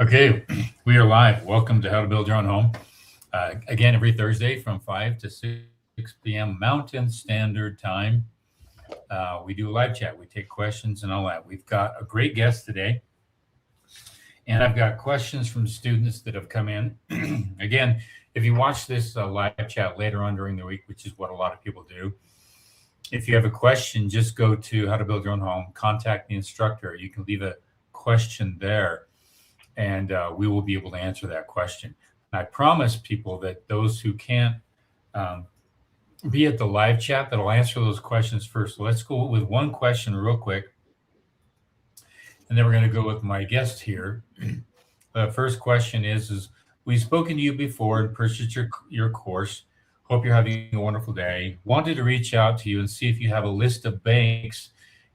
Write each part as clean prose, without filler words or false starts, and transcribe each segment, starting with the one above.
Okay, we are live. Welcome to How to Build Your Own Home. Again, every Thursday from 5 to 6 p.m. Mountain Standard Time. We do a live chat. We take questions and all that. We've got a great guest today, and I've got questions from students that have come in. Again, if you watch this live chat later on during the week, which is what a lot of people do, if you have a question, just go to How to Build Your Own Home, contact the instructor. You can leave a question there and we will be able to answer that question. And I promise people that those who can't um, be at the live chat, that I'll answer those questions first. So let's go with one question real quick, and then we're going to go with my guest here. The first question is we've spoken to you before and purchased your course. Hope you're having a wonderful day. Wanted to reach out to you and see if you have a list of banks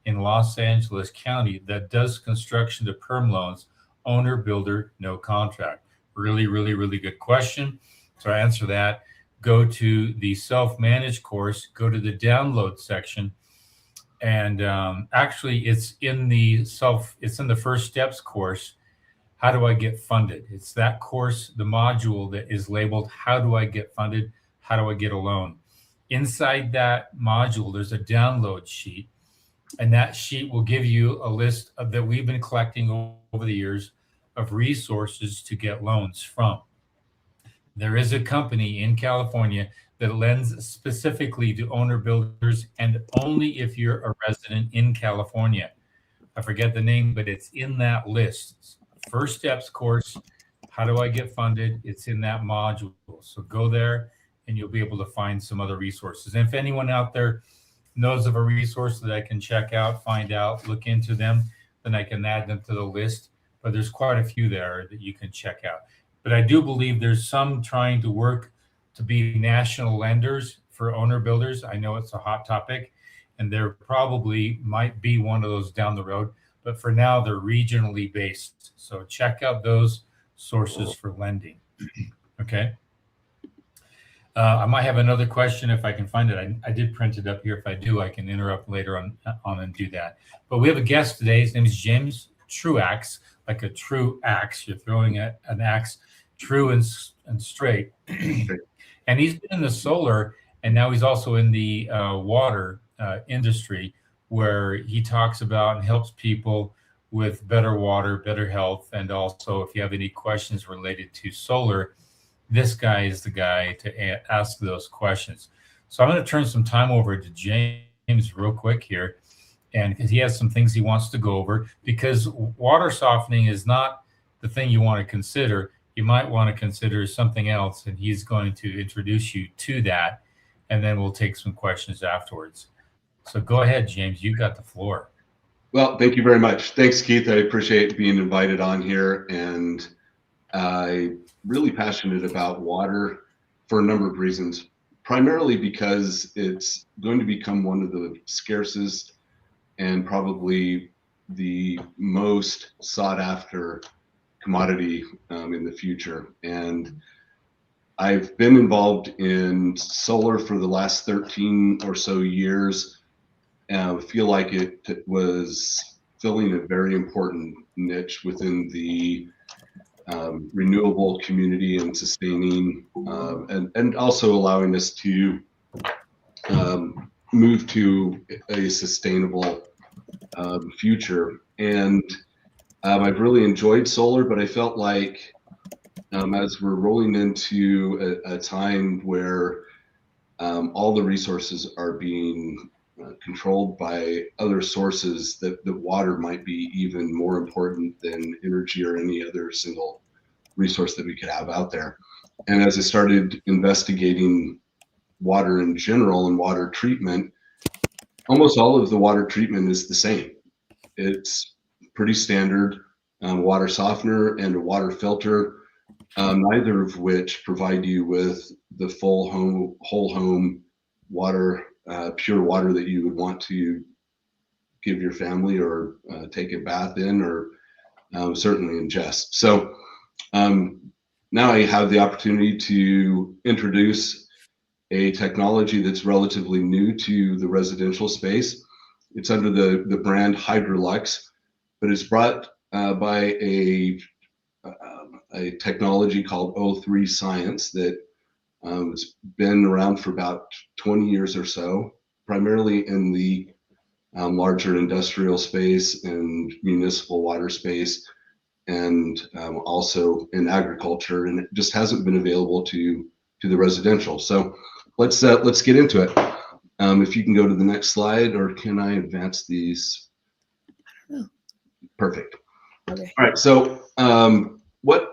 in Los Angeles County that does construction to perm loans, owner, builder, no contract. Really, really, really good question. So I answer that. Go to the self-managed course, go to the download section, and actually it's in the first steps course. How do I get funded? It's that course, the module that is labeled how do I get funded? How do I get a loan? Inside that module, there's a download sheet, and that sheet will give you a list that we've been collecting over the years of resources to get loans from. There is a company in California that lends specifically to owner builders and only if you're a resident in California. I forget the name, but it's in that list. First steps course, how do I get funded? It's in that module. So go there and you'll be able to find some other resources. And if anyone out there knows of a resource that I can check out, find out, look into them, then I can add them to the list. But there's quite a few there that you can check out. But I do believe there's some trying to work to be national lenders for owner builders. I know it's a hot topic, and there probably might be one of those down the road. But for now, they're regionally based. So check out those sources for lending. Okay. I might have another question if I can find it. I did print it up here. If I do, I can interrupt later on and do that. But we have a guest today. His name is James Truax, like a true axe. You're throwing an axe true and straight. And he's been in the solar, and now he's also in the water industry, where he talks about and helps people with better water, better health, and also if you have any questions related to solar, this guy is the guy to ask those questions. So I'm going to turn some time over to James real quick here, and because he has some things he wants to go over, because water softening is not the thing you want to consider. You might want to consider something else, and he's going to introduce you to that, and then we'll take some questions afterwards. So go ahead, James. You got the floor. Well, thank you very much. Thanks, Keith. I appreciate being invited on here, and I'm really passionate about water for a number of reasons, primarily because it's going to become one of the scarcest and probably the most sought after commodity in the future. And I've been involved in solar for the last 13 or so years. And I feel like it was filling a very important niche within the renewable community and sustaining and also allowing us to move to a sustainable future. And I've really enjoyed solar, but I felt like as we're rolling into a time where all the resources are being controlled by other sources, that water might be even more important than energy or any other single resource that we could have out there. And as I started investigating water in general and water treatment, almost all of the water treatment is the same. It's pretty standard water softener and a water filter, neither of which provide you with the whole home water, pure water that you would want to give your family or take a bath in or certainly ingest. So now I have the opportunity to introduce a technology that's relatively new to the residential space. It's under the brand Hydrolux, but it's brought by a a technology called O3 Science that has been around for about 20 years or so, primarily in the larger industrial space and municipal water space, and also in agriculture, and it just hasn't been available to the residential. So let's get into it. If you can go to the next slide, or can I advance these? Perfect. Okay. All right. So what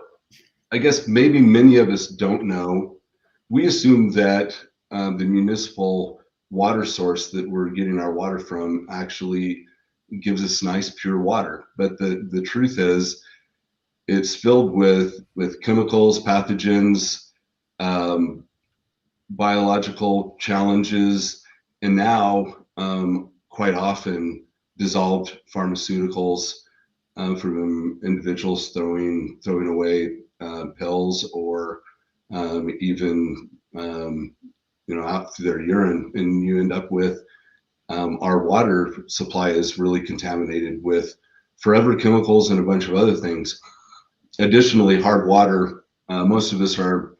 I guess maybe many of us don't know, we assume that the municipal water source that we're getting our water from actually gives us nice pure water. But the truth is, it's filled with chemicals, pathogens, biological challenges, and now quite often dissolved pharmaceuticals from individuals throwing away pills, or even out through their urine, and you end up with our water supply is really contaminated with forever chemicals and a bunch of other things. Additionally, hard water, most of us are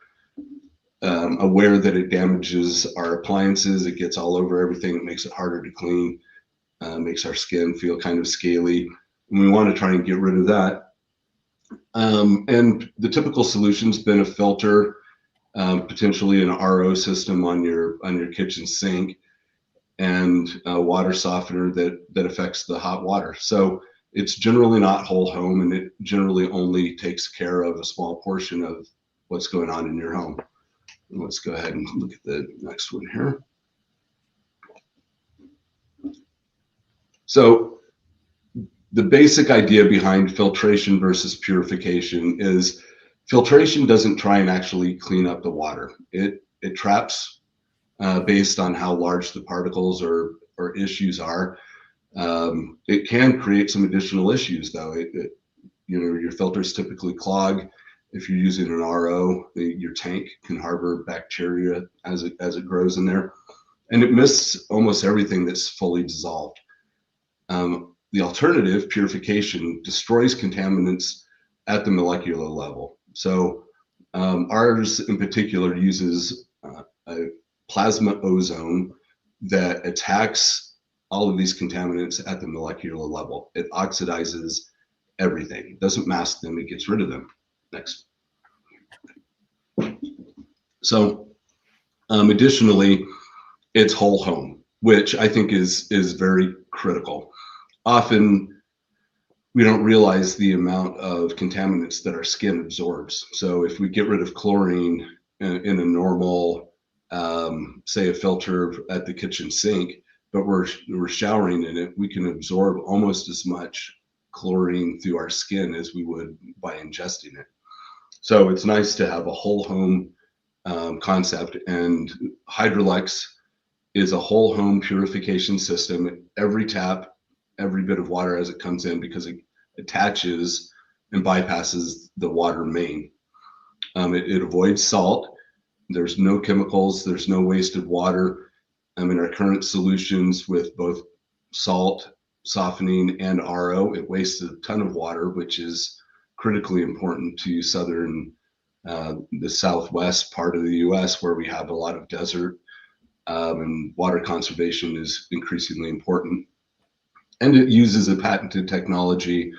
aware that it damages our appliances. It gets all over everything. It makes it harder to clean, makes our skin feel kind of scaly. And we want to try and get rid of that. And the typical solution's been a filter, potentially an RO system on your kitchen sink, and a water softener that affects the hot water. So it's generally not whole home, and it generally only takes care of a small portion of what's going on in your home. Let's go ahead and look at the next one here. So the basic idea behind filtration versus purification is filtration doesn't try and actually clean up the water. It traps based on how large the particles or issues are. It can create some additional issues, though. Your filters typically clog. If you're using an RO, your tank can harbor bacteria as it grows in there, and it misses almost everything that's fully dissolved. The alternative, purification, destroys contaminants at the molecular level. So ours in particular uses a plasma ozone that attacks all of these contaminants at the molecular level. It oxidizes everything. It doesn't mask them, it gets rid of them. Next. So additionally, it's whole home, which I think is very critical. Often we don't realize the amount of contaminants that our skin absorbs. So if we get rid of chlorine in a normal, say a filter at the kitchen sink, but we're showering in it, we can absorb almost as much chlorine through our skin as we would by ingesting it. So it's nice to have a whole home concept, and Hydrolex is a whole home purification system. Every tap, every bit of water as it comes in, because it attaches and bypasses the water main. It avoids salt. There's no chemicals. There's no wasted water. In our current solutions with both salt, softening, and RO, it wastes a ton of water, which is critically important to the southwest part of the U.S., where we have a lot of desert, and water conservation is increasingly important. And it uses a patented technology.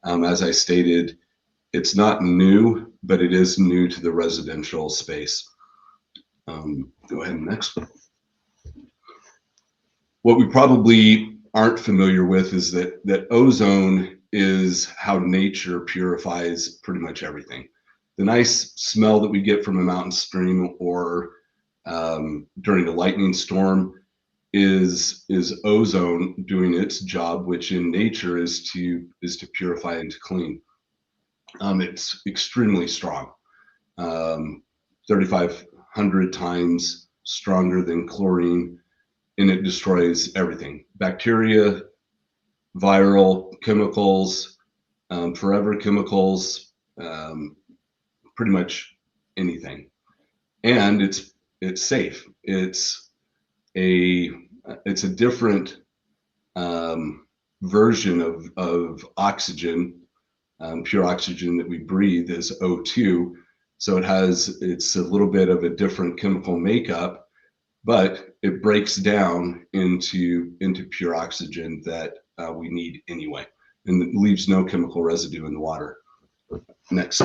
As I stated, it's not new, but it is new to the residential space. Go ahead, next. What we probably aren't familiar with is that ozone is how nature purifies pretty much everything. The nice smell that we get from a mountain stream, or during a lightning storm, is ozone doing its job, which in nature is to purify and to clean. It's extremely strong, 3,500 times stronger than chlorine, and it destroys everything: bacteria, viral chemicals, forever chemicals, pretty much anything. And it's safe. It's a different version of oxygen pure oxygen that we breathe is O2. So it's a little bit of a different chemical makeup, but it breaks down into pure oxygen that we need anyway, and it leaves no chemical residue in the water. Next.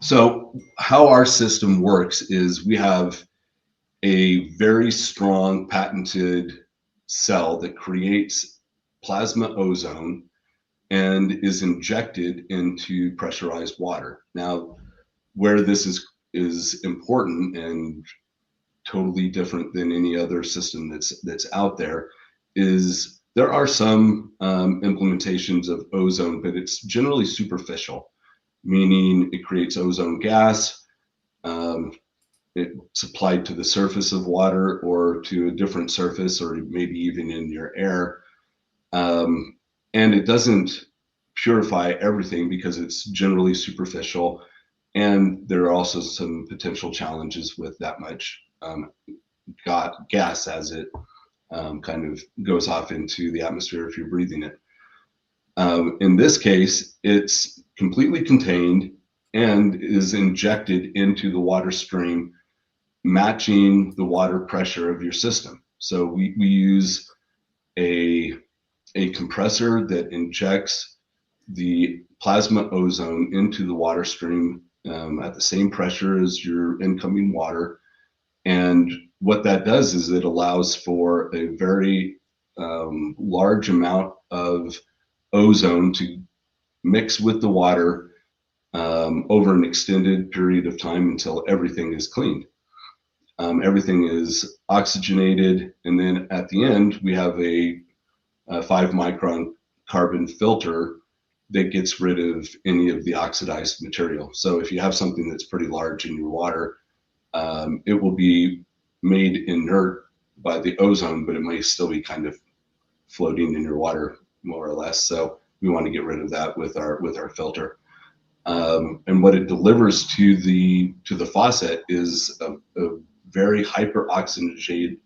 So how our system works is we have a very strong patented cell that creates plasma ozone and is injected into pressurized water. Now, where this is important and totally different than any other system that's out there is there are some implementations of ozone, but it's generally superficial, meaning it creates ozone gas. It's applied to the surface of water or to a different surface, or maybe even in your air. And it doesn't purify everything because it's generally superficial. And there are also some potential challenges with that much gas as it kind of goes off into the atmosphere if you're breathing it. In this case, it's completely contained and is injected into the water stream, matching the water pressure of your system. So we use a compressor that injects the plasma ozone into the water stream at the same pressure as your incoming water. And what that does is it allows for a very large amount of ozone to mix with the water over an extended period of time until everything is cleaned. Everything is oxygenated, and then at the end we have a 5-micron carbon filter that gets rid of any of the oxidized material. So if you have something that's pretty large in your water, it will be made inert by the ozone, but it may still be kind of floating in your water more or less. So we want to get rid of that with our filter. And what it delivers to the faucet is a very hyper oxygenated,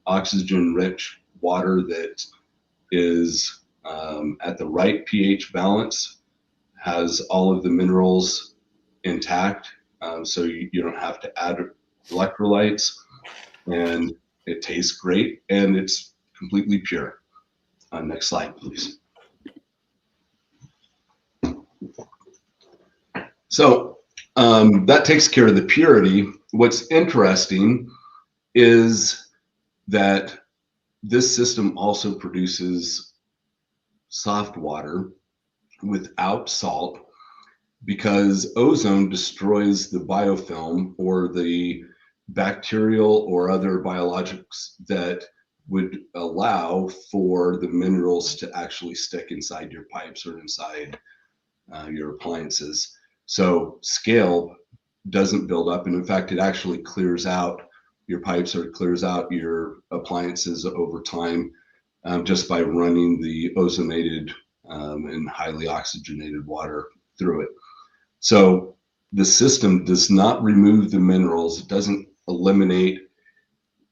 oxygen-rich water that is at the right pH balance, has all of the minerals intact, so you don't have to add electrolytes, and it tastes great, and it's completely pure. Next slide, please. So that takes care of the purity. What's interesting is that this system also produces soft water without salt, because ozone destroys the biofilm or the bacterial or other biologics that would allow for the minerals to actually stick inside your pipes or inside your appliances. So scale doesn't build up, and in fact it actually clears out your pipes or clears out your appliances over time, just by running the ozonated and highly oxygenated water through it. So the system does not remove the minerals. It doesn't eliminate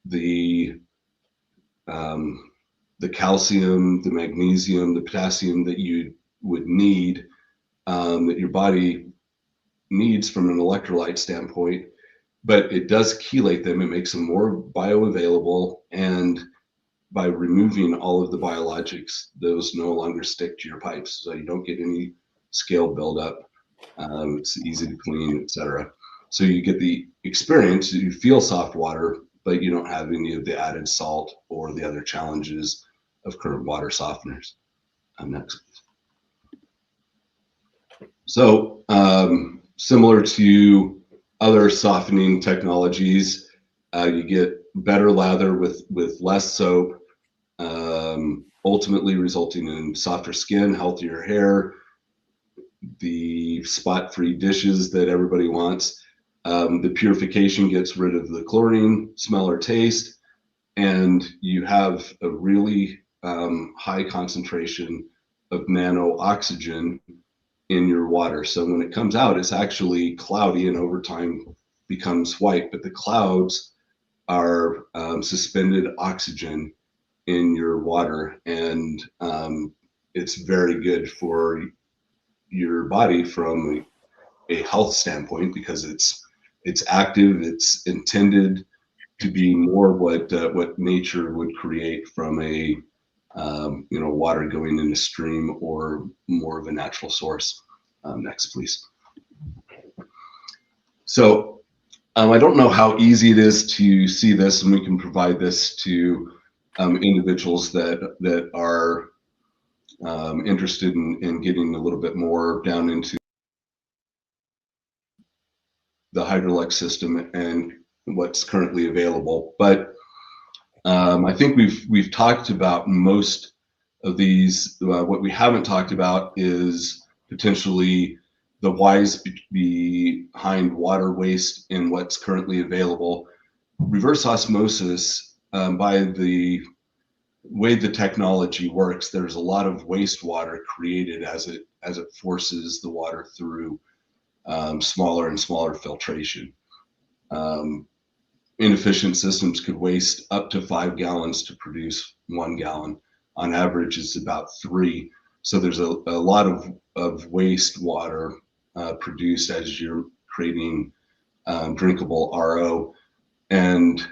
the calcium, the magnesium, the potassium that you would need, that your body needs from an electrolyte standpoint, but it does chelate them. It makes them more bioavailable, and by removing all of the biologics, those no longer stick to your pipes, so you don't get any scale buildup. It's easy to clean, etc. So you get the experience, you feel soft water, but you don't have any of the added salt or the other challenges of current water softeners. Next. So similar to other softening technologies, you get better lather with less soap, ultimately resulting in softer skin, healthier hair, the spot-free dishes that everybody wants. The purification gets rid of the chlorine, smell, or taste, and you have a really high concentration of nano oxygen in your water. So when it comes out, it's actually cloudy and over time becomes white, but the clouds are suspended oxygen in your water, and it's very good for your body from a health standpoint because it's active. It's intended to be more what nature would create from a water going in a stream or more of a natural source. Next, please. So I don't know how easy it is to see this, and we can provide this to individuals that are interested in getting a little bit more down into the Hydrolux system and what's currently available. But I think we've talked about most of these. What we haven't talked about is potentially the whys behind water waste and what's currently available. Reverse osmosis, by the way the technology works, there's a lot of wastewater created as it forces the water through smaller and smaller filtration. Inefficient systems could waste up to 5 gallons to produce 1 gallon. On average, it's about 3. So there's a lot of wastewater produced as you're creating drinkable RO. And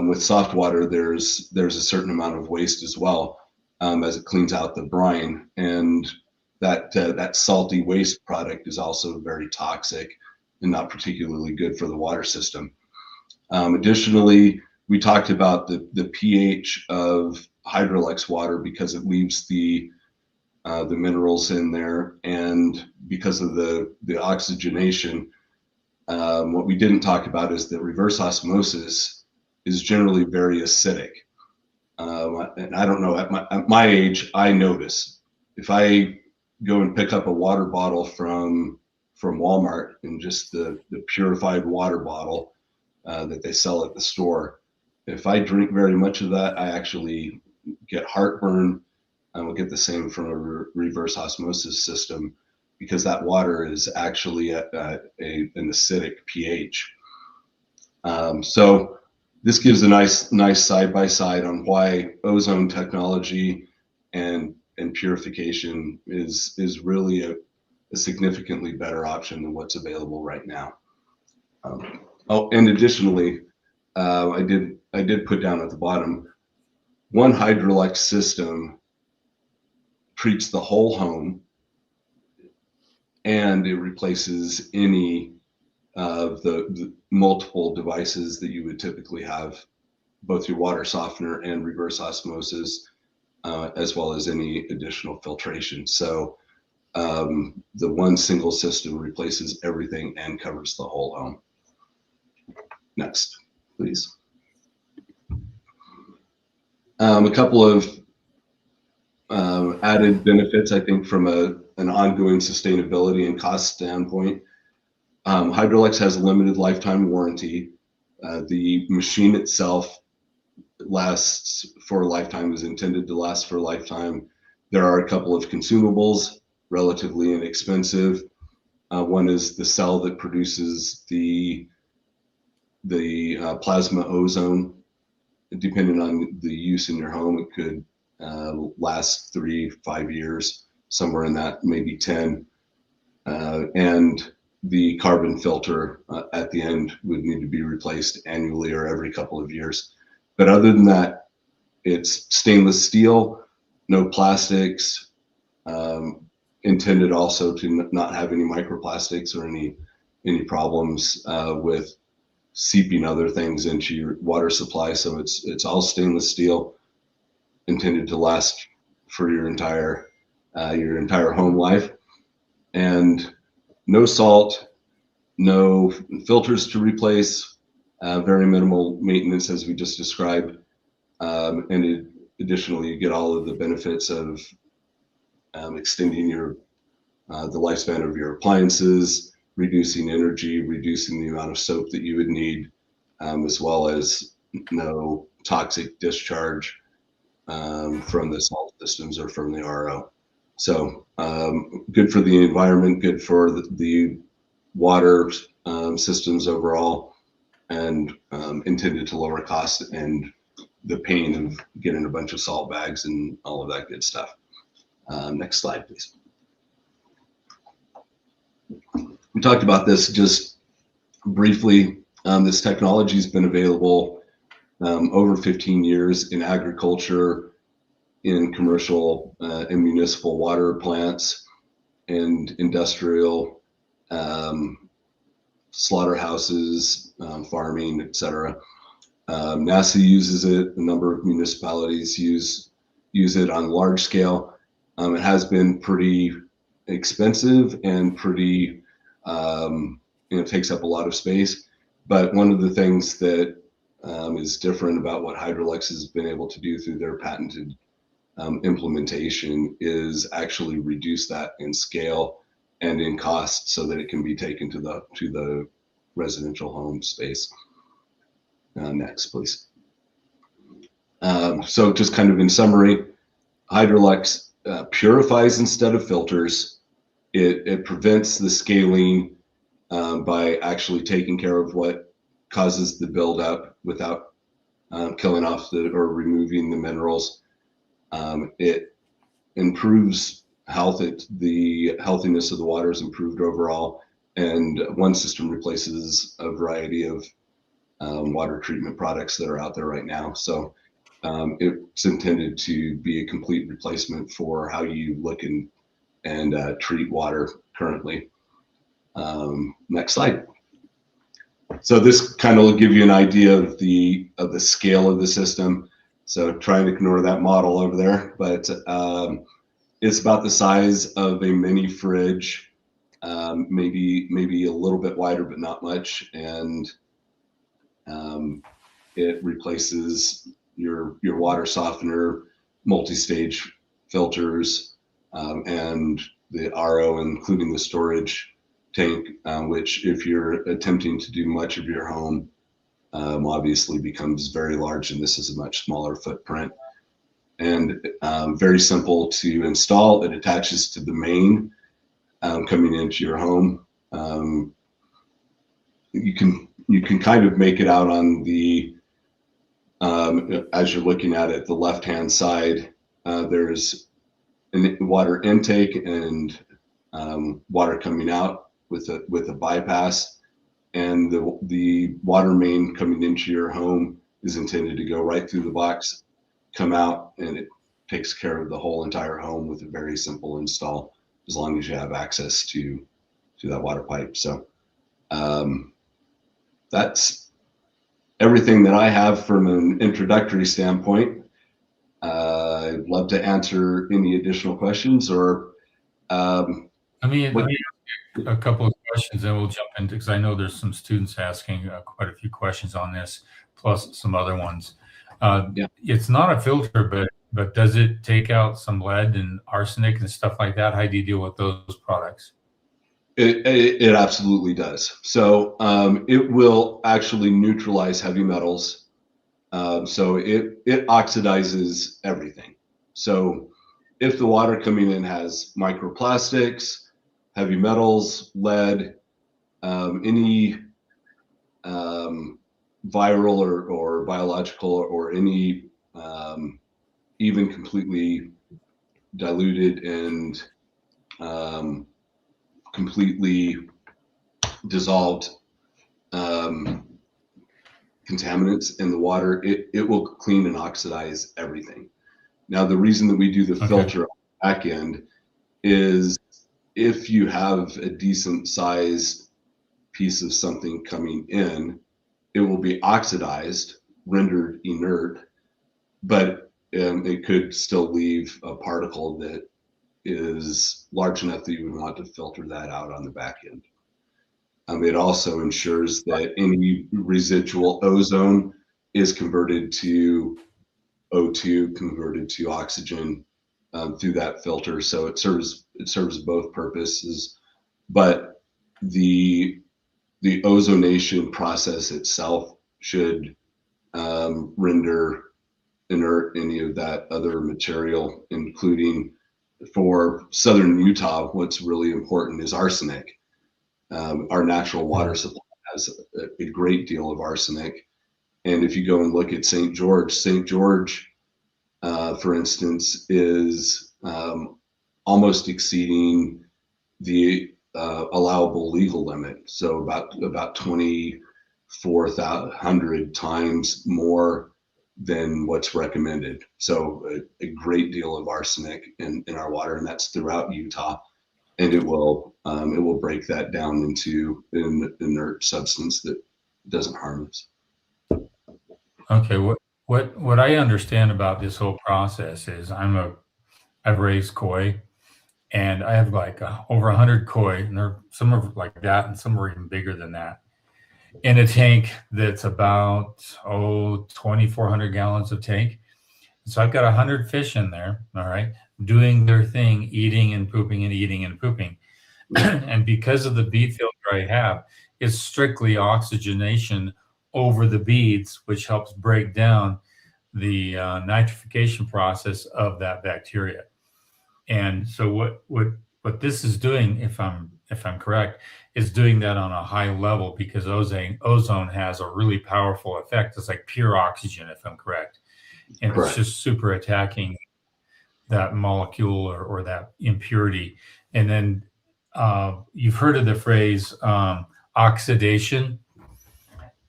with soft water, there's a certain amount of waste as well as it cleans out the brine. And that salty waste product is also very toxic and not particularly good for the water system. Additionally, we talked about the pH of Hydrolux water because it leaves the minerals in there, and because of the oxygenation. What we didn't talk about is that reverse osmosis is generally very acidic. And I don't know, at my age, I notice if I go and pick up a water bottle from Walmart, and just the purified water bottle that they sell at the store, if I drink very much of that, I actually get heartburn. I will get the same from a reverse osmosis system because that water is actually at an acidic pH. So this gives a nice side by side on why ozone technology and purification is really a significantly better option than what's available right now. And additionally, I did put down at the bottom, one Hydrolux system treats the whole home, and it replaces any of the multiple devices that you would typically have, both your water softener and reverse osmosis, as well as any additional filtration. So the one single system replaces everything and covers the whole home. Next, please. A couple of added benefits, I think, from an ongoing sustainability and cost standpoint. Hydrolux has a limited lifetime warranty. The machine itself lasts for a lifetime, is intended to last for a lifetime. There are a couple of consumables, relatively inexpensive. One is the cell that produces the plasma ozone. Depending on the use in your home, it could last 3-5 years, somewhere in that, maybe 10. And the carbon filter at the end would need to be replaced annually or every couple of years. But other than that, it's stainless steel, no plastics, intended also to not have any microplastics or any problems with seeping other things into your water supply. So it's all stainless steel, intended to last for your entire home life, and no salt, no filters to replace, very minimal maintenance as we just described, and additionally you get all of the benefits of extending the lifespan of your appliances, reducing energy, reducing the amount of soap that you would need, as well as no toxic discharge from the salt systems or from the RO. So good for the environment, good for the water systems overall, and intended to lower costs and the pain of getting a bunch of salt bags and all of that good stuff. Next slide, please. We talked about this just briefly. This technology has been available over 15 years in agriculture, in commercial and municipal water plants, and industrial slaughterhouses, farming, etc. NASA uses it. A number of municipalities use it on large scale. It has been pretty expensive and pretty, takes up a lot of space. But one of the things that is different about what Hydrolux has been able to do through their patented implementation is actually reduce that in scale and in cost so that it can be taken to the residential home space. Next, please. So just kind of in summary, Hydrolux purifies instead of filters. It prevents the scaling by actually taking care of what causes the buildup without killing off or removing the minerals. It improves health. The healthiness of the water is improved overall, and one system replaces a variety of water treatment products that are out there right now. So it's intended to be a complete replacement for how you look and treat water currently. Next slide. So this kind of will give you an idea of the scale of the system. So try and ignore that model over there, but it's about the size of a mini fridge, maybe a little bit wider, but not much. And it replaces your water softener, multi-stage filters, and the RO, including the storage tank, which if you're attempting to do much of your home, obviously becomes very large, and this is a much smaller footprint. And very simple to install. It attaches to the main coming into your home. You can kind of make it out on the as you're looking at it, the left-hand side. There's a water intake and water coming out with a bypass, and the water main coming into your home is intended to go right through the box, come out, and it takes care of the whole entire home with a very simple install, as long as you have access to that water pipe. So that's everything that I have from an introductory standpoint. I'd love to answer any additional questions or Let me ask you a couple of questions, and we'll jump into, because I know there's some students asking quite a few questions on this, plus some other ones. Yeah. It's not a filter, but does it take out some lead and arsenic and stuff like that? How do you deal with those products? It absolutely does. So it will actually neutralize heavy metals. So it oxidizes everything. So if the water coming in has microplastics, heavy metals, lead, any viral or biological or any even completely diluted and completely dissolved contaminants in the water, it will clean and oxidize everything. Now, the reason that we do the filter on the back end is if you have a decent sized piece of something coming in, it will be oxidized, rendered inert, but it could still leave a particle that is large enough that you would want to filter that out on the back end. It also ensures that any residual ozone is converted to O2, converted to oxygen through that filter. So it serves both purposes. But the ozonation process itself should render inert any of that other material, including, for southern Utah, what's really important is arsenic. Our natural water supply has a great deal of arsenic. And if you go and look at St. George, for instance, is almost exceeding the allowable legal limit. So about 2,400 times more than what's recommended. So a great deal of arsenic in our water, and that's throughout Utah. And it will break that down into an inert substance that doesn't harm us. Okay, what I understand about this whole process is I've raised koi, and I have like over 100 koi, and some are like that, and some are even bigger than that, in a tank that's about 2,400 gallons of tank. So I've got 100 fish in there, all right, doing their thing, eating and pooping and eating and pooping. And because of the bead filter I have, it's strictly oxygenation over the beads, which helps break down the nitrification process of that bacteria. And so what this is doing, if I'm correct, is doing that on a high level, because ozone has a really powerful effect. It's like pure oxygen, if I'm correct, and Correct. it's just super attacking that molecule or that impurity. And then you've heard of the phrase oxidation,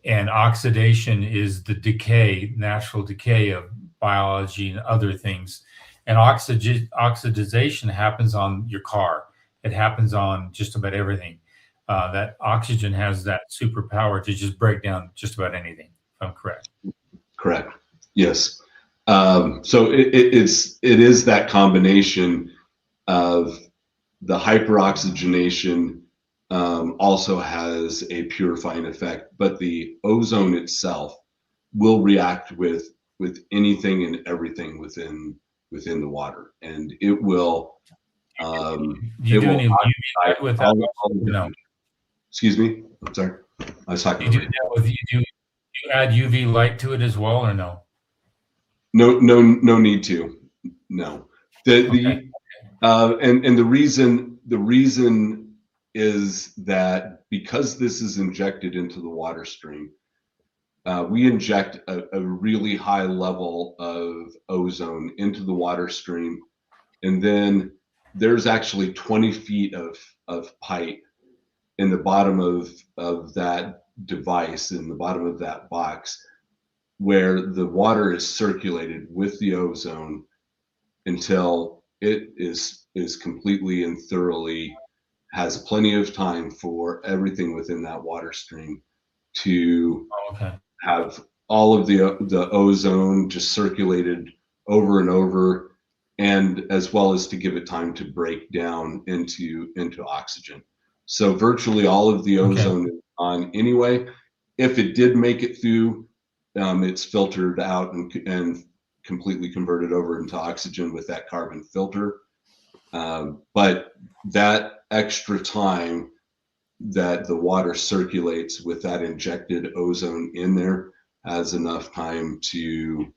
and oxidation is the decay, natural decay of biology and other things. And oxidization happens on your car. It happens on just about everything. That oxygen has that superpower to just break down just about anything, if I'm correct. Correct. Yes. So it is that combination of the hyperoxygenation also has a purifying effect, but the ozone itself will react with anything and everything within the water, and it will Do you it do will any UV light oxidize with that? No. Excuse me. I'm sorry. I was talking You do over you. that with you add UV light to it as well, or no? No need to. No. Okay. And the reason is that because this is injected into the water stream, we inject a really high level of ozone into the water stream, and then there's actually 20 feet of pipe in the bottom of that device, in the bottom of that box, where the water is circulated with the ozone until it is completely and thoroughly has plenty of time for everything within that water stream to Oh, okay. have all of the ozone just circulated over and over, and as well as to give it time to break down into oxygen. So virtually all of the Okay. ozone is on anyway. If it did make it through, it's filtered out and completely converted over into oxygen with that carbon filter. But that extra time that the water circulates with that injected ozone in there has enough time to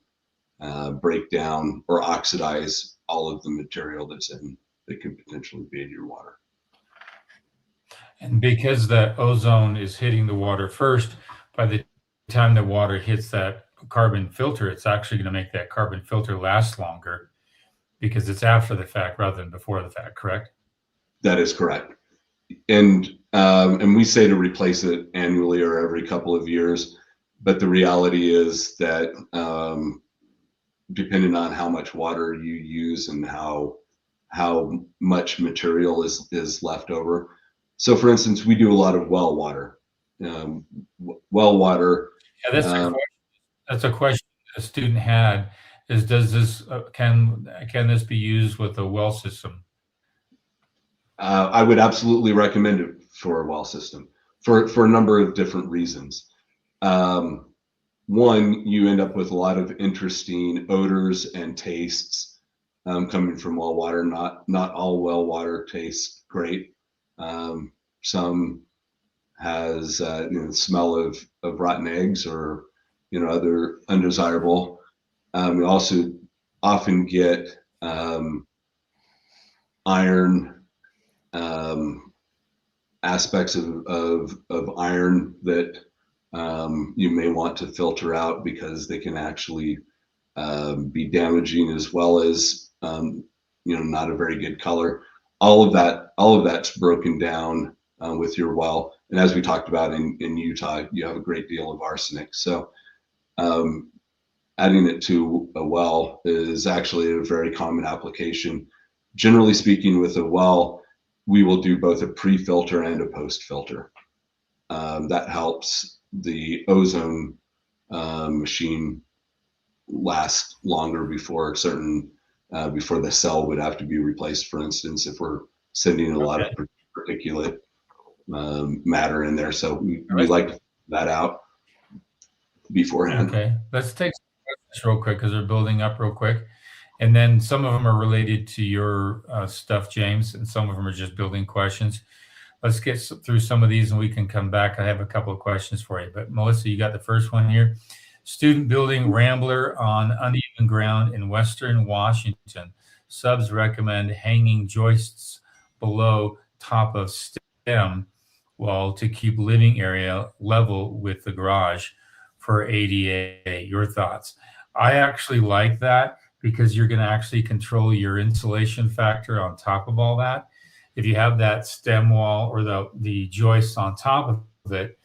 break down or oxidize all of the material that could potentially be in your water. And because that ozone is hitting the water first, by the time the water hits that carbon filter, it's actually going to make that carbon filter last longer, because it's after the fact rather than before the fact, correct? That is correct. And we say to replace it annually or every couple of years, but the reality is that depending on how much water you use and how much material is left over. So, for instance, we do a lot of well water. Well water. Yeah, that's a question a student had, is does this can this be used with a well system? I would absolutely recommend it for a well system for a number of different reasons. One, you end up with a lot of interesting odors and tastes coming from well water. Not all well water tastes great. Some has the smell of rotten eggs or other undesirable. We also often get iron, aspects of iron that you may want to filter out because they can actually be damaging, as well as not a very good color. All of that's broken down with your well. And as we talked about in Utah, you have a great deal of arsenic. So adding it to a well is actually a very common application. Generally speaking, with a well, we will do both a pre-filter and a post-filter. That helps the ozone machine last longer before before the cell would have to be replaced. For instance, if we're sending a lot of particulate matter in there, so we like to that out beforehand. Okay, let's take some questions real quick because they're building up real quick, and then some of them are related to your stuff, James, and some of them are just building questions. Let's get through some of these and we can come back. I have a couple of questions for you, but Melissa, you got the first one here. Student building rambler on uneven ground in Western Washington. Subs recommend hanging joists below top of stem wall to keep living area level with the garage for ADA. Your thoughts? I actually like that because you're going to actually control your insulation factor on top of all that. If you have that stem wall or the joists on top of it,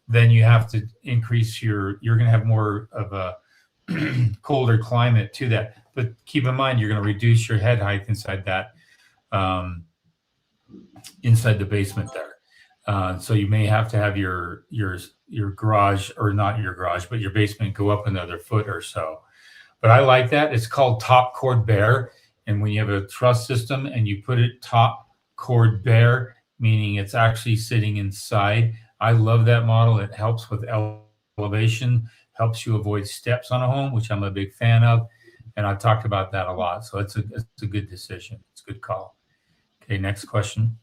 then you have to increase you're going to have more of a colder climate to that. But keep in mind, you're going to reduce your head height inside that, inside the basement there. So you may have to have your garage, or not your garage, but your basement go up another foot or so. But I like that. It's called top chord bare. And when you have a truss system and you put it top chord bare, meaning it's actually sitting inside, I love that model. It helps with elevation, helps you avoid steps on a home, which I'm a big fan of. And I've talked about that a lot. So it's a good decision. It's a good call. Okay, next question.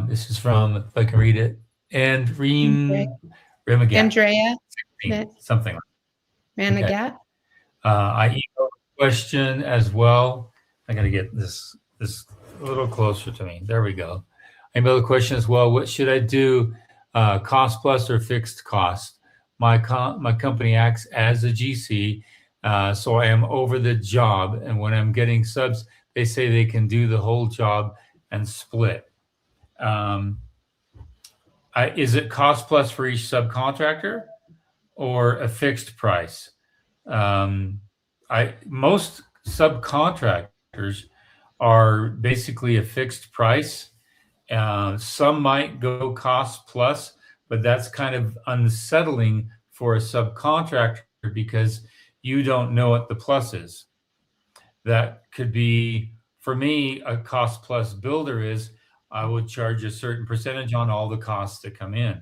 This is from, if I can read it, Andrea. Something. Managat. Okay. I emailed a question as well. I got to get this a little closer to me. There we go. I emailed a question as well. What should I do? Cost plus or fixed cost? My company acts as a GC, so I am over the job. And when I'm getting subs, they say they can do the whole job and split. Is it cost plus for each subcontractor or a fixed price? Most subcontractors are basically a fixed price. Some might go cost plus, but that's kind of unsettling for a subcontractor because you don't know what the plus is. That could be, for me, a cost plus builder is I would charge a certain percentage on all the costs that come in.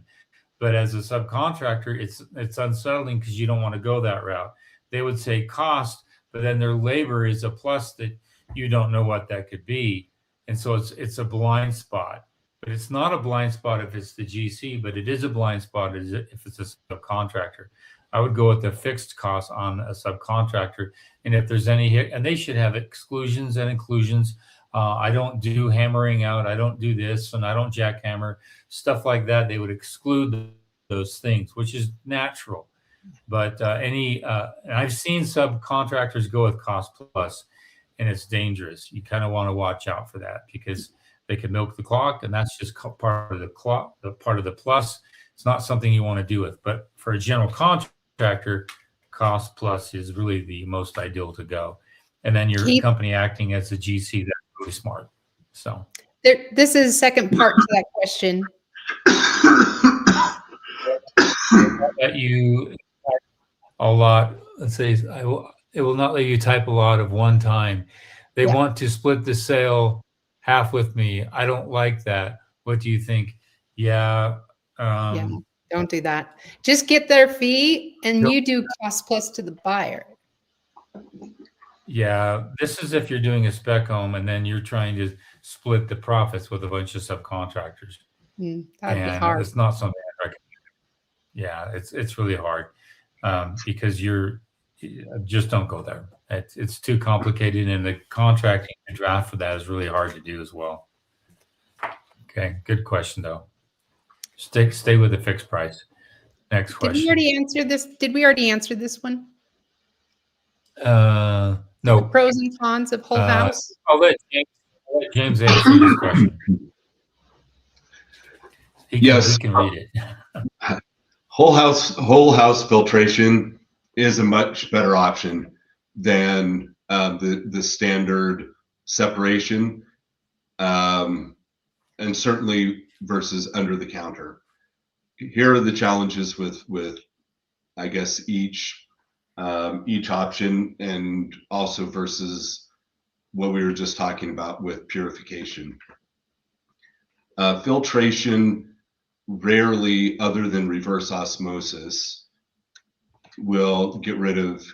But as a subcontractor, it's unsettling because you don't want to go that route. They would say cost, but then their labor is a plus that you don't know what that could be. And so it's a blind spot. But it's not a blind spot if it's the GC, but it is a blind spot if it's a subcontractor. I would go with the fixed cost on a subcontractor. And if there's any hit, and they should have exclusions and inclusions. I don't do hammering out. I don't do this, and I don't jackhammer, stuff like that. They would exclude those things, which is natural. But I've seen subcontractors go with cost plus, and it's dangerous. You kind of want to watch out for that because they can milk the clock, and that's just part of the clock, the part of the plus. It's not something you want to do with. But for a general contractor, cost plus is really the most ideal to go. And then your company acting as a GC, that's really smart. So this is the second part to that question. That you a lot. Let's say it will not let you type a lot of one time. They want to split the sale half with me. I don't like that. What do you think? Yeah. Don't do that. Just get their fee and you do cost plus to the buyer. Yeah, this is if you're doing a spec home and then you're trying to split the profits with a bunch of subcontractors. That'd be hard. It's not something I recommend. Yeah, it's really hard because just don't go there. It's too complicated, and the contracting and draft for that is really hard to do as well. Okay, good question though. Stay with the fixed price. Next question. Did we already answer this? Did we already answer this one? The No. pros and cons of whole house. I'll let James answer this question. Yes. He can read it. Whole house filtration is a much better option than the standard separation, and certainly versus under the counter. Here are the challenges with I guess each option, and also versus what we were just talking about with purification. Filtration rarely, other than reverse osmosis, will get rid of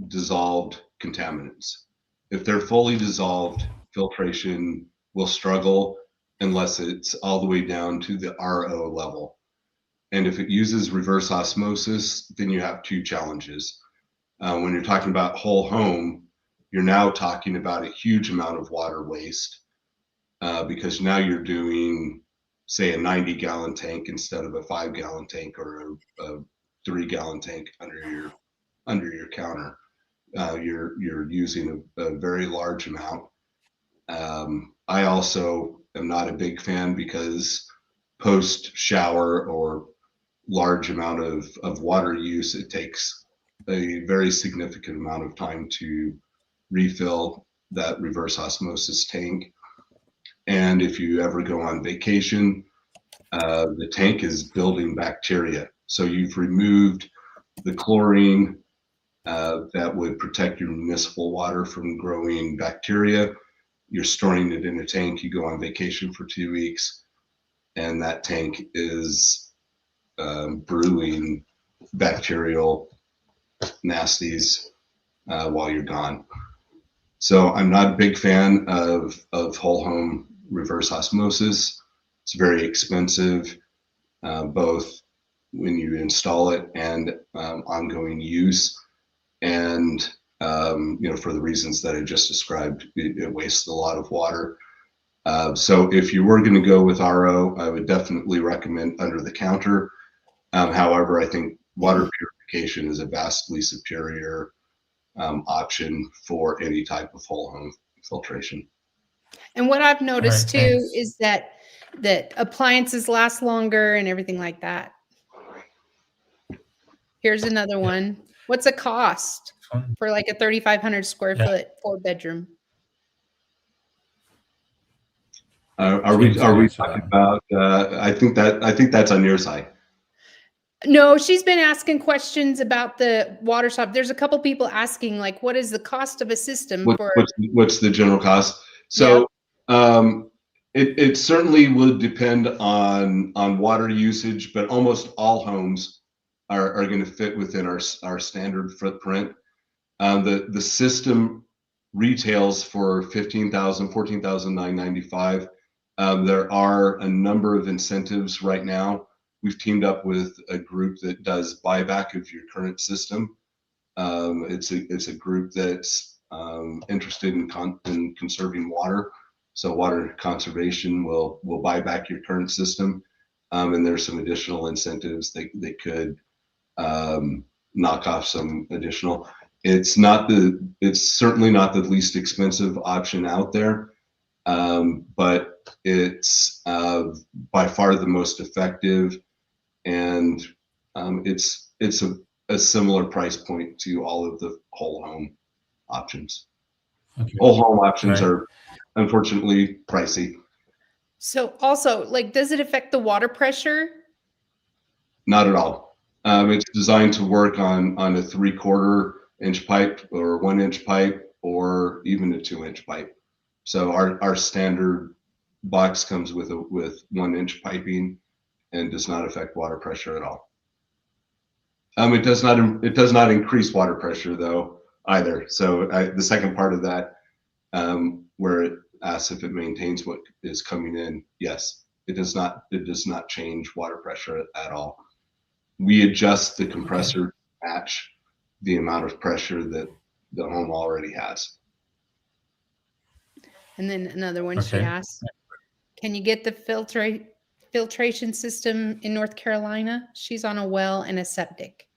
dissolved contaminants. If they're fully dissolved, filtration will struggle unless it's all the way down to the RO level. And if it uses reverse osmosis, then you have two challenges. When you're talking about whole home, you're now talking about a huge amount of water waste, because now you're doing, say, a 90-gallon tank instead of a 5-gallon tank, or a 3-gallon tank under your counter. You're using a very large amount. I also am not a big fan, because post shower or large amount of water use, it takes a very significant amount of time to refill that reverse osmosis tank. And if you ever go on vacation, the tank is building bacteria. So you've removed the chlorine that would protect your municipal water from growing bacteria. You're storing it in a tank. You go on vacation for 2 weeks, and that tank is brewing bacterial nasties while you're gone. So I'm not a big fan of whole home reverse osmosis. It's very expensive, both when you install it and ongoing use. And for the reasons that I just described, it wastes a lot of water. So if you were going to go with RO, I would definitely recommend under the counter. However, I think water purification is a vastly superior option for any type of whole home filtration. And what I've noticed All right, too thanks. is that appliances last longer and everything like that. Here's another one. What's a cost for like a 3,500 square foot 4-bedroom? Are we talking about? I think that's on your side. No, she's been asking questions about the water shop. There's a couple people asking, like, what is the cost of a system for? What's the general cost? So it certainly would depend on water usage, but almost all homes are going to fit within our standard footprint. The system retails for $14,995. There are a number of incentives right now. We've teamed up with a group that does buyback of your current system. It's a group that's interested in conserving water. So water conservation will buy back your current system, and there's some additional incentives they could knock off some additional. It's certainly not the least expensive option out there, but it's by far the most effective, and it's a similar price point to all of the whole home options. Okay. Whole home options are unfortunately pricey. So also, like, does it affect the water pressure? Not at all. It's designed to work on a 3/4 inch pipe, or 1 inch pipe, or even a 2 inch pipe. So our standard box comes with 1 inch piping and does not affect water pressure at all. It does not increase water pressure though either. So the second part of that, where it asks if it maintains what is coming in, yes, it does not change water pressure at all. We adjust the compressor to match the amount of pressure that the home already has. And then another one she asked, can you get the filtration system in North Carolina? She's on a well and a septic.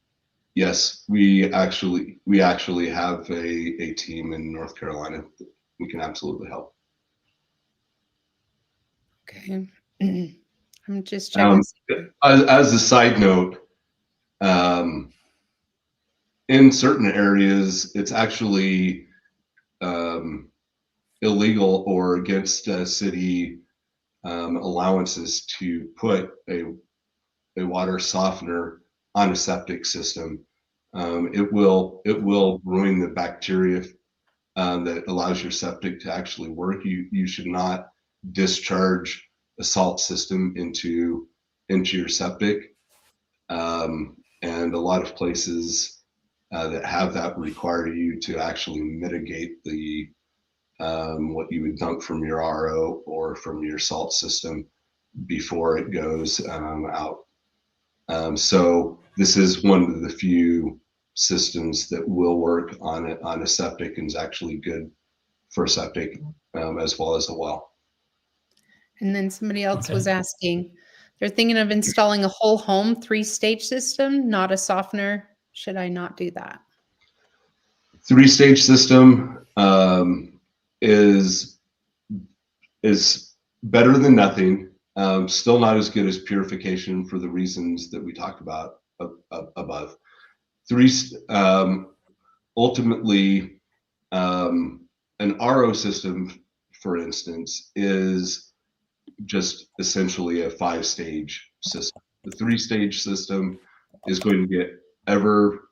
Yes, we actually have a team in North Carolina. We can absolutely help. Okay. I'm just checking. As a side note, in certain areas, it's actually illegal or against city allowances to put a water softener on a septic system. It will ruin the bacteria that allows your septic to actually work. You should not discharge a salt system into your septic. And a lot of places that have that require you to actually mitigate the what you would dump from your RO or from your salt system before it goes out. So this is one of the few systems that will work on a septic and is actually good for a septic as well as a well. And then somebody else Okay. was asking, they're thinking of installing a whole home 3-stage system, not a softener. Should I not do that? 3-stage system is better than nothing. Still not as good as purification for the reasons that we talked about above. Ultimately, an RO system, for instance, is just essentially a 5-stage system. The 3-stage system is going to get ever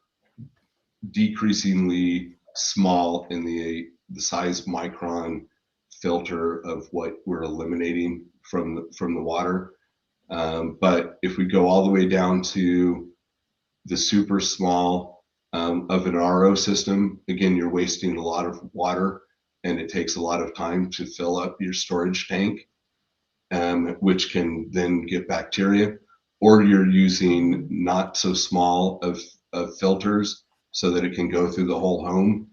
decreasingly small in the size micron filter of what we're eliminating from the water. But if we go all the way down to the super small of an RO system, again, you're wasting a lot of water and it takes a lot of time to fill up your storage tank, which can then get bacteria, or you're using not so small of filters so that it can go through the whole home.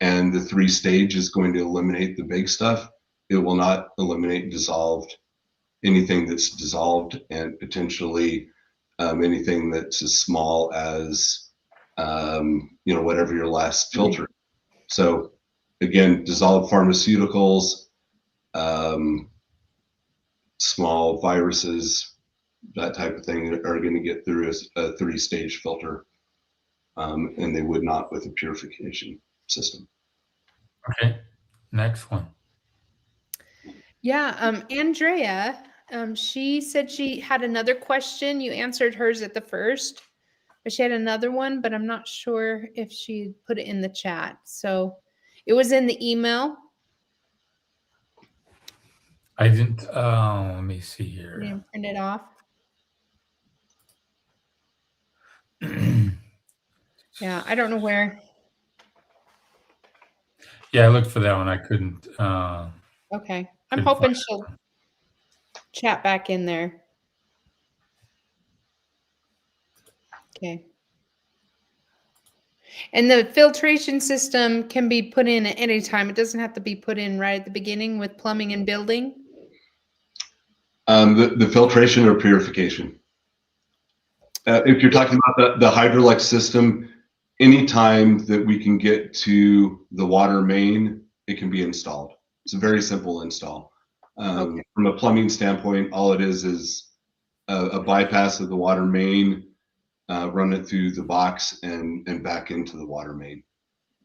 And the 3-stage is going to eliminate the big stuff. It will not eliminate anything that's dissolved, and potentially anything that's as small as whatever your last filter. So again, dissolved pharmaceuticals, small viruses, that type of thing are going to get through a 3-stage filter, and they would not with a purification system. Okay, next one. Yeah, Andrea, she said she had another question. You answered hers at the first, but she had another one, but I'm not sure if she put it in the chat. So it was in the email. I didn't, let me see You here. didn't print it off. Yeah, I don't know where. Yeah, I looked for that one. I couldn't. Okay, I'm couldn't hoping find she'll chat back in there. Okay. And the filtration system can be put in at any time. It doesn't have to be put in right at the beginning with plumbing and building. The filtration or purification. If you're talking about the Hydrolux system, anytime that we can get to the water main, it can be installed. It's a very simple install. Okay. From a plumbing standpoint, all it is a bypass of the water main, run it through the box and back into the water main.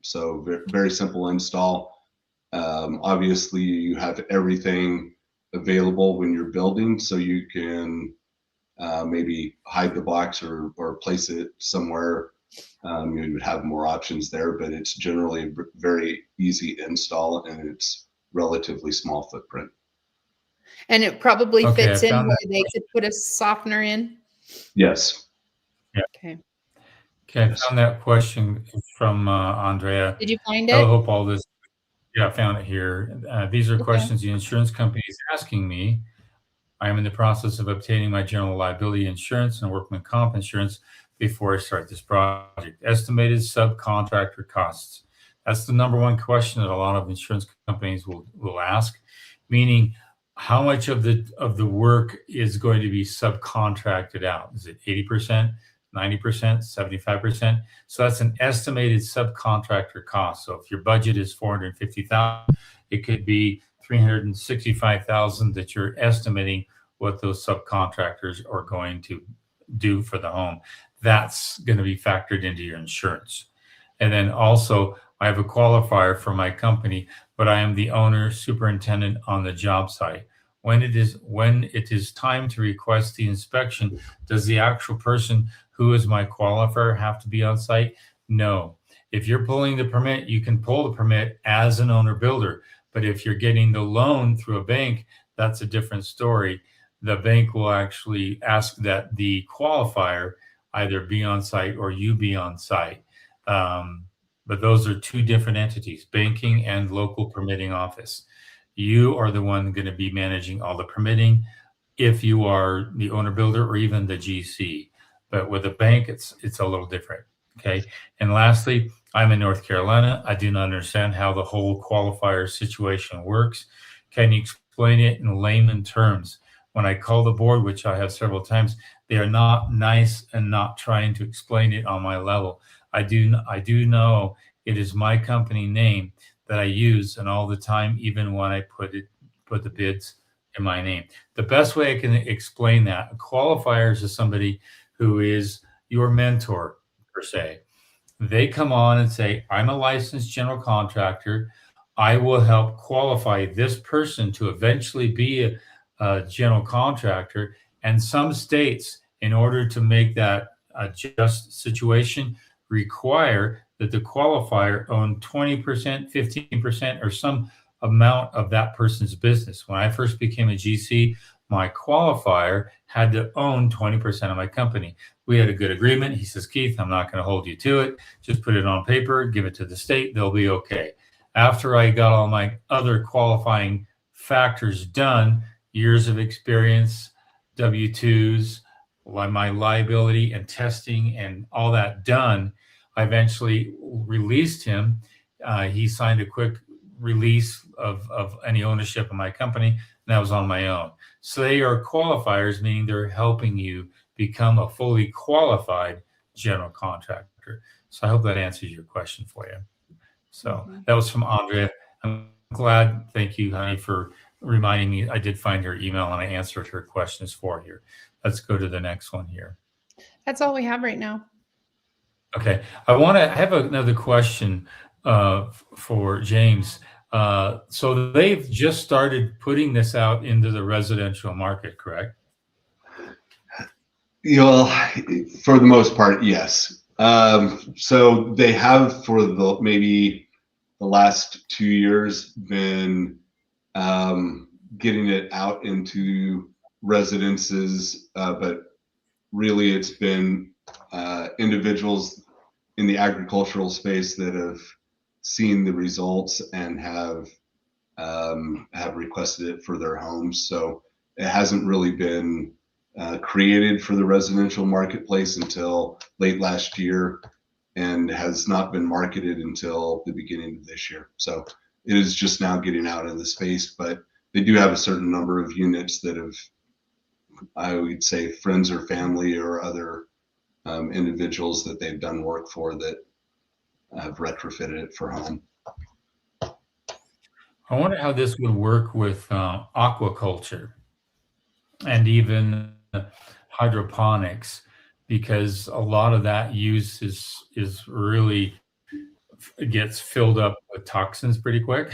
So very simple install. Obviously, you have everything available when you're building, so you can maybe hide the box or place it somewhere. You would have more options there, but it's generally a very easy install and it's relatively small footprint. And it probably Okay, fits I in found where that they could put a softener in. Yes. Okay. Okay, I Yes. found that question from Andrea. Did you find I it? hope all this. Yeah, I found it here. These are Okay. questions the insurance company is asking me. I am in the process of obtaining my general liability insurance and workman comp insurance before I start this project. Estimated subcontractor costs. That's the number one question that a lot of insurance companies will ask, meaning how much of the work is going to be subcontracted out? Is it 80%, 90%, 75%. So that's an estimated subcontractor cost. So if your budget is 450,000, it could be 365,000 that you're estimating what those subcontractors are going to do for the home. That's going to be factored into your insurance. And then also, I have a qualifier for my company, but I am the owner superintendent on the job site. When it is time to request the inspection, does the actual person who is my qualifier have to be on site? No. If you're pulling the permit, you can pull the permit as an owner builder. But if you're getting the loan through a bank, that's a different story. The bank will actually ask that the qualifier either be on site or you be on site. But those are two different entities, banking and local permitting office. You are the one going to be managing all the permitting if you are the owner builder or even the GC. But with a bank, it's a little different. Okay. And lastly, I'm in North Carolina. I do not understand how the whole qualifier situation works. Can you explain it in layman terms? When I call the board, which I have several times, they are not nice and not trying to explain it on my level. I do know it is my company name that I use, and all the time, even when I put the bids in my name. The best way I can explain that, qualifiers is somebody who is your mentor per se. They come on and say, I'm a licensed general contractor. I will help qualify this person to eventually be a general contractor. And some states, in order to make that a just situation, require that the qualifier own 20%, 15%, or some amount of that person's business. When I first became a GC, my qualifier had to own 20% of my company. We had a good agreement. He says, Keith, I'm not going to hold you to it. Just put it on paper, give it to the state. They'll be okay. After I got all my other qualifying factors done, years of experience, W-2s, my liability and testing and all that done, I eventually released him. He signed a quick release of any ownership of my company, and that was on my own. So they are qualifiers, meaning they're helping you become a fully qualified general contractor. So I hope that answers your question for you. So that was from Andrea. I'm glad. Thank you, honey, for reminding me. I did find her email and I answered her questions for you. Let's go to the next one here. That's all we have right now. Okay. I have another question for James. So they've just started putting this out into the residential market, correct? Well, for the most part, yes. So they have for maybe the last 2 years been getting it out into residences, but really it's been individuals in the agricultural space that have seen the results and have requested it for their homes. So it hasn't really been created for the residential marketplace until late last year and has not been marketed until the beginning of this year. So it is just now getting out in the space, but they do have a certain number of units that have, I would say, friends or family or other individuals that they've done work for that have retrofitted it for home. I wonder how this would work with aquaculture and even hydroponics, because a lot of that use is really gets filled up with toxins pretty quick.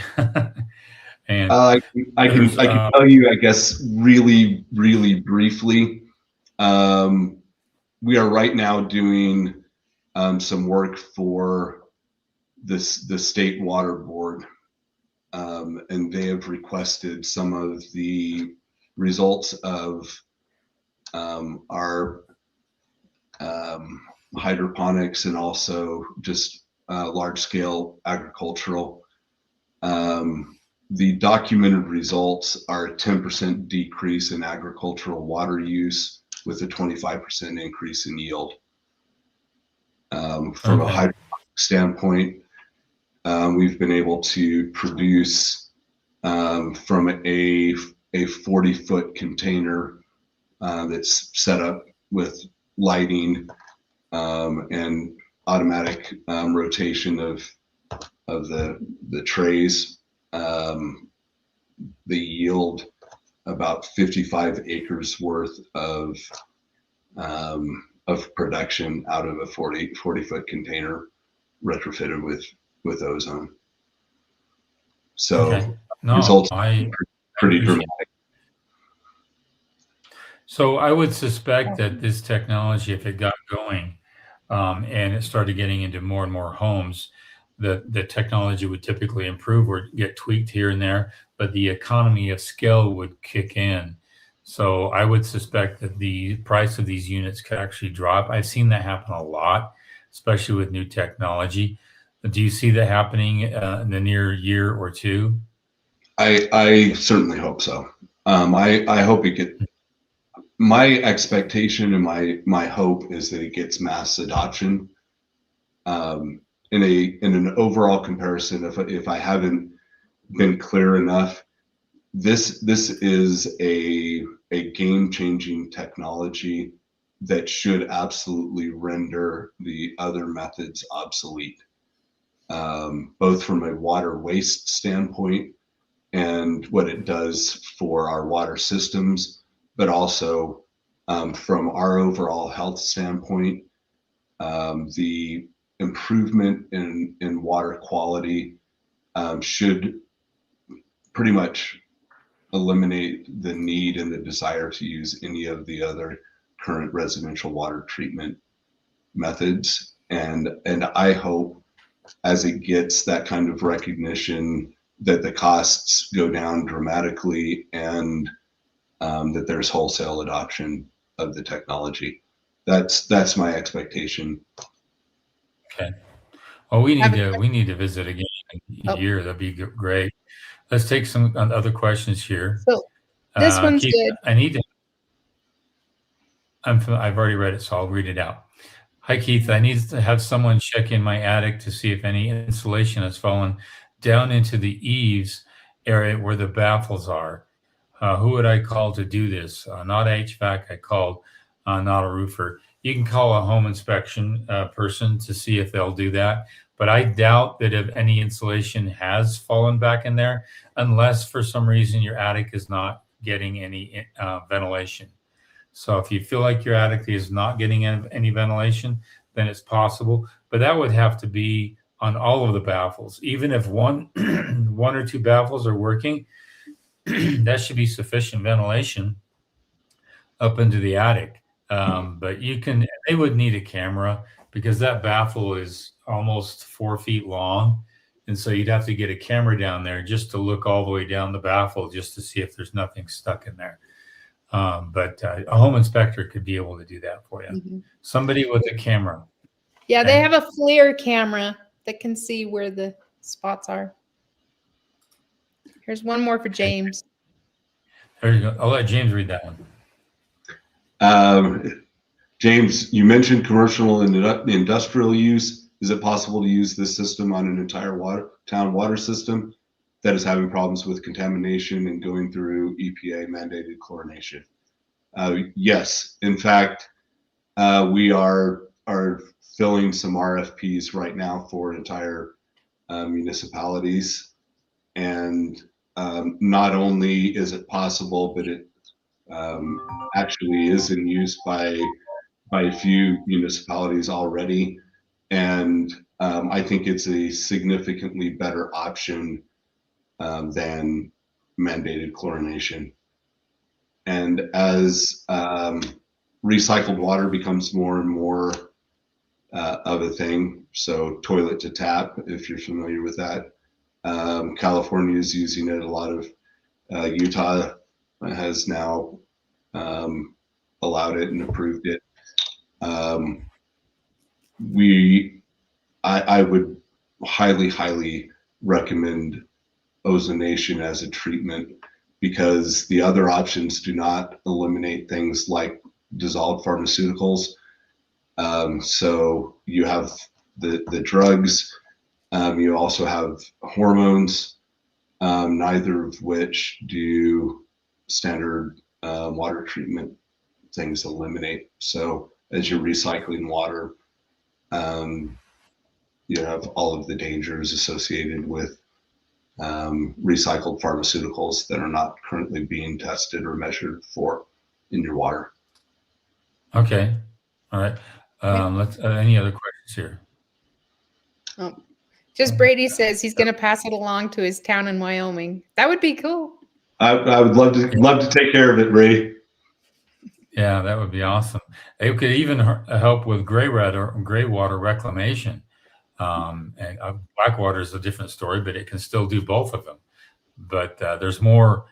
And I can tell you, I guess, really, really briefly. We are right now doing some work for the state water board, and they have requested some of the results of our hydroponics and also just large-scale agricultural. The documented results are a 10% decrease in agricultural water use with a 25% increase in yield. From a hydroponic standpoint, we've been able to produce from a 40-foot container that's set up with lighting and automatic rotation of the trays. They yield about 55 acres worth of production out of a 40 foot container retrofitted with ozone. So Okay. No, results I pretty appreciate dramatic. So I would suspect that this technology, if it got going, and it started getting into more and more homes, the technology would typically improve or get tweaked here and there, but the economy of scale would kick in. So I would suspect that the price of these units could actually drop. I've seen that happen a lot, especially with new technology. Do you see that happening in the near year or two? I certainly hope so. I hope it get. My expectation and my hope is that it gets mass adoption. In an overall comparison, if I haven't been clear enough, this is a game changing technology that should absolutely render the other methods obsolete, both from a water waste standpoint and what it does for our water systems, but also from our overall health standpoint. The improvement in water quality should pretty much eliminate the need and the desire to use any of the other current residential water treatment methods. And I hope as it gets that kind of recognition that the costs go down dramatically and that there's wholesale adoption of the technology. That's my expectation. Okay. Well, we Have need to visit again in a oh, year. That'd be great. Let's take some other questions here. so this one's Keith, good. I need to. I've already read it, so I'll read it out. Hi, Keith. I need to have someone check in my attic to see if any insulation has fallen down into the eaves area where the baffles are. Who would I call to do this? Not HVAC. I called, not a roofer. You can call a home inspection person to see if they'll do that. But I doubt that if any insulation has fallen back in there, unless for some reason your attic is not getting any ventilation. So if you feel like your attic is not getting any ventilation, then it's possible. But that would have to be on all of the baffles. Even if one one or two baffles are working, that should be sufficient ventilation up into the attic. But they would need a camera because that baffle is almost 4 feet long. And so you'd have to get a camera down there just to look all the way down the baffle just to see if there's nothing stuck in there. But a home inspector could be able to do that for you. Mhm. Somebody with a camera. Yeah, Okay. they have a FLIR camera that can see where the spots are. Here's one more for James. There you go. I'll let James read that one. James, you mentioned commercial and industrial use. Is it possible to use this system on an entire town water system that is having problems with contamination and going through EPA mandated chlorination? Yes. In fact, we are filling some RFPs right now for entire municipalities. And not only is it possible, but it actually is in use by a few municipalities already. And I think it's a significantly better option than mandated chlorination. And as recycled water becomes more and more of a thing, so toilet to tap, if you're familiar with that, California is using it. A lot of Utah has now allowed it and approved it. I would highly recommend ozonation as a treatment because the other options do not eliminate things like dissolved pharmaceuticals. So you have the drugs, you also have hormones, neither of which do standard water treatment things eliminate. So as you're recycling water. You have all of the dangers associated with recycled pharmaceuticals that are not currently being tested or measured for in your water. Okay. All right. Let's any other questions here? Oh, just Brady says he's going to pass it along to his town in Wyoming. That would be cool. I would love to take care of it, Brady. Yeah, that would be awesome. It could even help with gray water reclamation. And Blackwater is a different story, but it can still do both of them. But there's more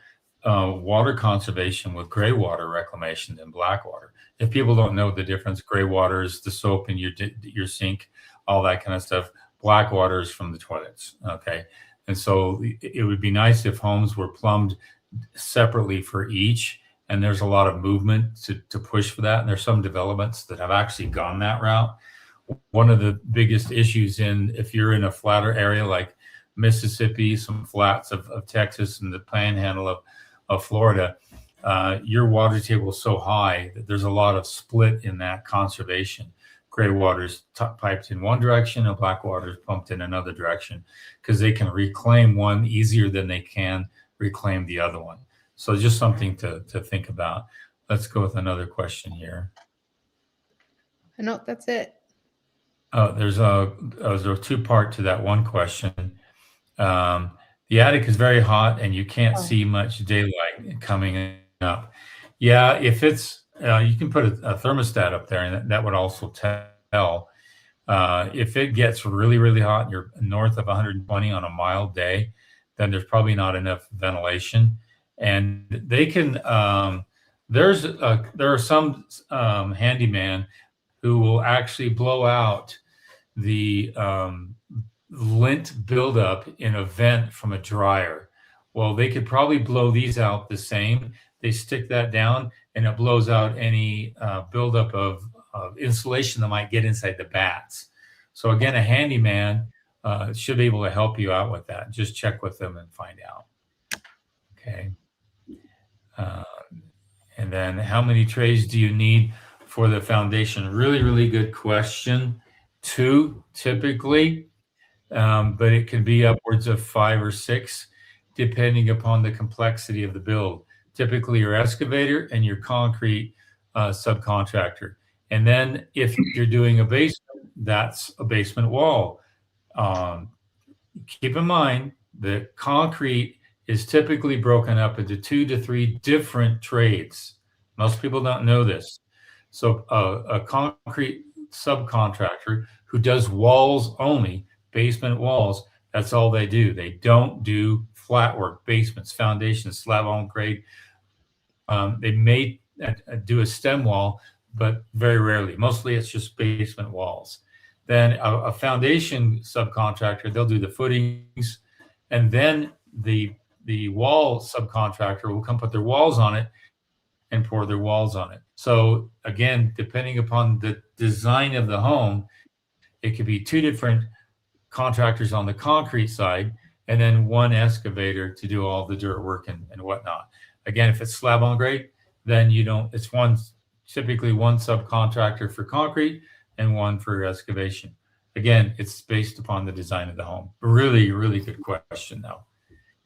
water conservation with gray water reclamation than Blackwater. If people don't know the difference, gray water is the soap in your sink, all that kind of stuff. Blackwater is from the toilets. Okay, and so it would be nice if homes were plumbed separately for each. And there's a lot of movement to push for that. And there's some developments that have actually gone that route. One of the biggest issues if you're in a flatter area like Mississippi, some flats of Texas, and the panhandle of Florida, your water table is so high that there's a lot of split in that conservation. Gray water is piped in one direction and black water is pumped in another direction because they can reclaim one easier than they can reclaim the other one. So just something to think about. Let's go with another question here. No, that's it. There's a two-part to that one question. The attic is very hot and you can't see much daylight coming up. Yeah, if it's you can put a thermostat up there, and that would also tell. If it gets really, really hot and you're north of 120 on a mild day, then there's probably not enough ventilation. And they can there are some handyman who will actually blow out the lint buildup in a vent from a dryer. Well, they could probably blow these out the same. They stick that down and it blows out any buildup of insulation that might get inside the bats. So again, a handyman should be able to help you out with that. Just check with them and find out. Okay. And then how many trays do you need for the foundation? Really, really good question. 2 typically, but it can be upwards of 5 or 6 depending upon the complexity of the build. Typically your excavator and your concrete subcontractor. And then if you're doing a basement, that's a basement wall. Keep in mind that concrete is typically broken up into 2 to 3 different trades. Most people don't know this. So a concrete subcontractor who does walls only, basement walls, that's all they do. They don't do flat work, basements, foundations, slab on grade. They may do a stem wall, but very rarely. Mostly it's just basement walls. Then a foundation subcontractor, they'll do the footings, and then the wall subcontractor will come put their walls on it and pour their walls on it. So again, depending upon the design of the home, it could be 2 different contractors on the concrete side and then 1 excavator to do all the dirt work and whatnot. Again, if it's slab on grade, then it's typically 1 subcontractor for concrete and 1 for excavation. Again, it's based upon the design of the home. Really, really good question though.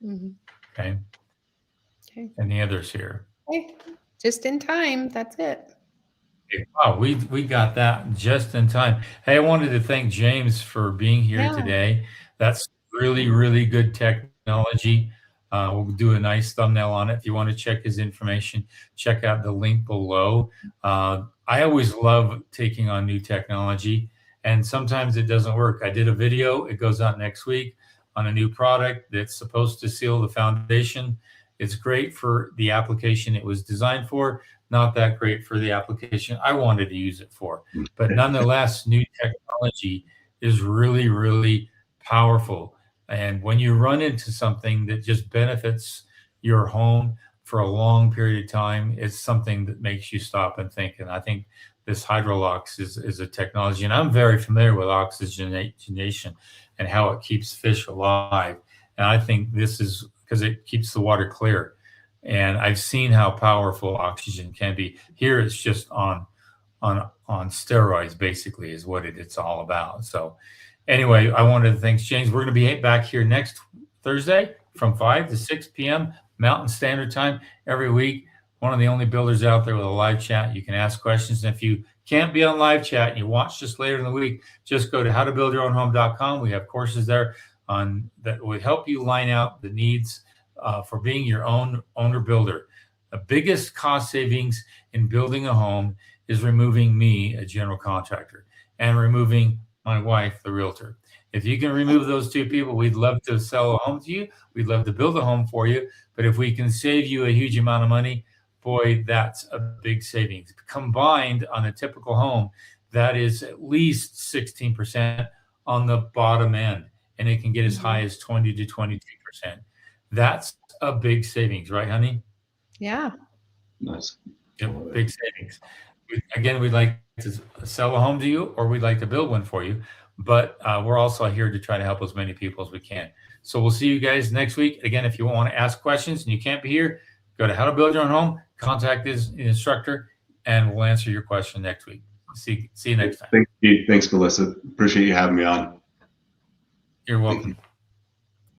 Mm-hmm. Okay. Any others here? Okay. Just in time. That's it. Okay. Wow, we got that just in time. Hey, I wanted to thank James for being here today. That's really, really good technology. We'll do a nice thumbnail on it. If you want to check his information, check out the link below. I always love taking on new technology, and sometimes it doesn't work. I did a video. It goes out next week on a new product that's supposed to seal the foundation. It's great for the application it was designed for, not that great for the application I wanted to use it for. But nonetheless, new technology is really, really powerful. And when you run into something that just benefits your home for a long period of time, it's something that makes you stop and think. And I think this Hydrolox is a technology, and I'm very familiar with oxygenation and how it keeps fish alive. And I think this is because it keeps the water clear. And I've seen how powerful oxygen can be. Here it's just on steroids, basically, is what it's all about. So anyway, I wanted to thank James. We're going to be back here next Thursday from 5 to 6 p.m. Mountain Standard Time every week. One of the only builders out there with a live chat. You can ask questions. And if you can't be on live chat and you watch just later in the week, just go to howtobuildyourownhome.com. We have courses there that would help you line out the needs for being your own owner builder. The biggest cost savings in building a home is removing me, a general contractor, and removing my wife, the realtor. If you can remove those two people, we'd love to sell a home to you. We'd love to build a home for you. But if we can save you a huge amount of money, boy, that's a big savings. Combined on a typical home, that is at least 16% on the bottom end, and it can get as high as 20 to 22%. That's a big savings, right, honey? Yeah. Nice. Yep, big savings. Again, we'd like to sell a home to you, or we'd like to build one for you, but we're also here to try to help as many people as we can. So we'll see you guys next week. Again, if you want to ask questions and you can't be here, go to How to Build Your Own Home, contact this instructor, and we'll answer your question next week. See you next time. Thank you. Thanks, Melissa. Appreciate you having me on. You're welcome.